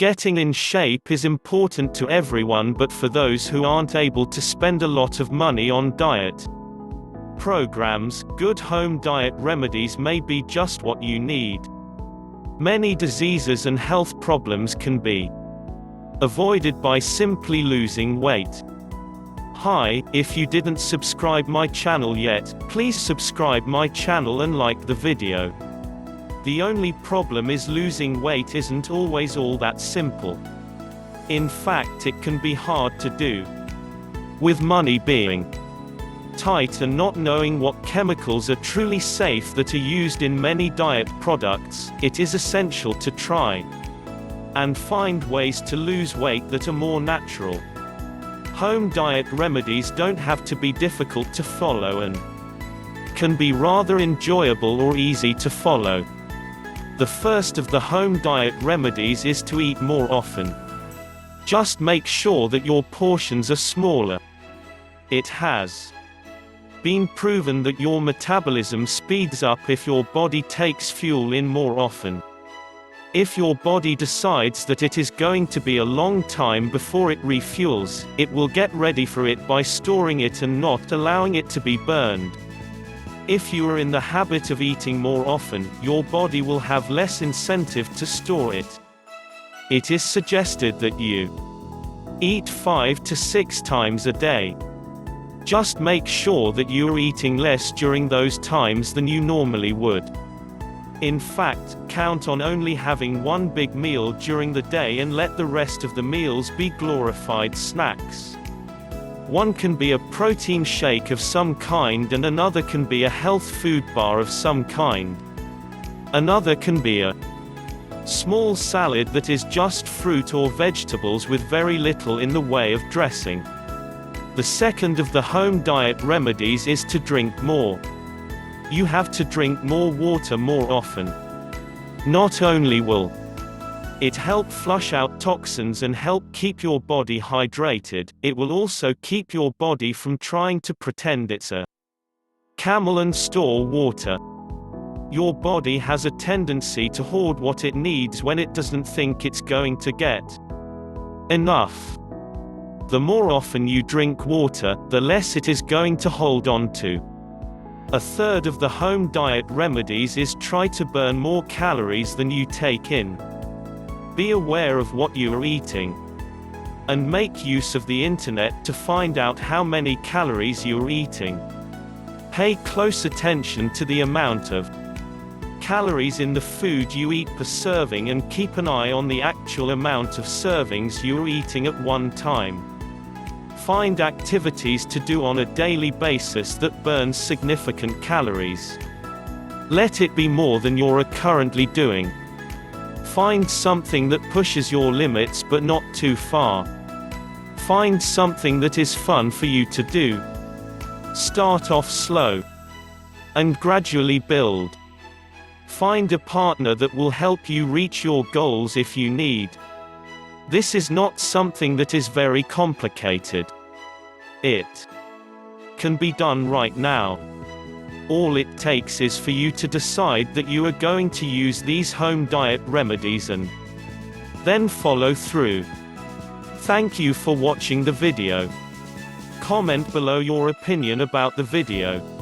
Getting in shape is important to everyone, but for those who aren't able to spend a lot of money on diet programs, good home diet remedies may be just what you need. Many diseases and health problems can be avoided by simply losing weight. Hi, if you didn't subscribe my channel yet, please subscribe my channel and like the video. The only problem is losing weight isn't always all that simple. In fact, it can be hard to do. With money being tight and not knowing what chemicals are truly safe that are used in many diet products, it is essential to try and find ways to lose weight that are more natural. Home diet remedies don't have to be difficult to follow and can be rather enjoyable or easy to follow. The first of the home diet remedies is to eat more often. Just make sure that your portions are smaller. It has been proven that your metabolism speeds up if your body takes fuel in more often. If your body decides that it is going to be a long time before it refuels, it will get ready for it by storing it and not allowing it to be burned. If you are in the habit of eating more often, your body will have less incentive to store it. It is suggested that you eat 5 to 6 times a day. Just make sure that you are eating less during those times than you normally would. In fact, count on only having one big meal during the day and let the rest of the meals be glorified snacks. One can be a protein shake of some kind and another can be a health food bar of some kind. Another can be a small salad that is just fruit or vegetables with very little in the way of dressing. The second of the home diet remedies is to drink more. You have to drink more water more often. Not only will it help flush out toxins and help keep your body hydrated, it will also keep your body from trying to pretend it's a camel and store water. Your body has a tendency to hoard what it needs when it doesn't think it's going to get enough. The more often you drink water, the less it is going to hold on to. A third of the home diet remedies is try to burn more calories than you take in. Be aware of what you are eating and make use of the internet to find out how many calories you are eating. Pay close attention to the amount of calories in the food you eat per serving and keep an eye on the actual amount of servings you are eating at one time. Find activities to do on a daily basis that burn significant calories. Let it be more than you are currently doing. Find something that pushes your limits but not too far. Find something that is fun for you to do. Start off slow and gradually build. Find a partner that will help you reach your goals if you need. This is not something that is very complicated. It can be done right now. All it takes is for you to decide that you are going to use these home diet remedies and then follow through. Thank you for watching the video. Comment below your opinion about the video.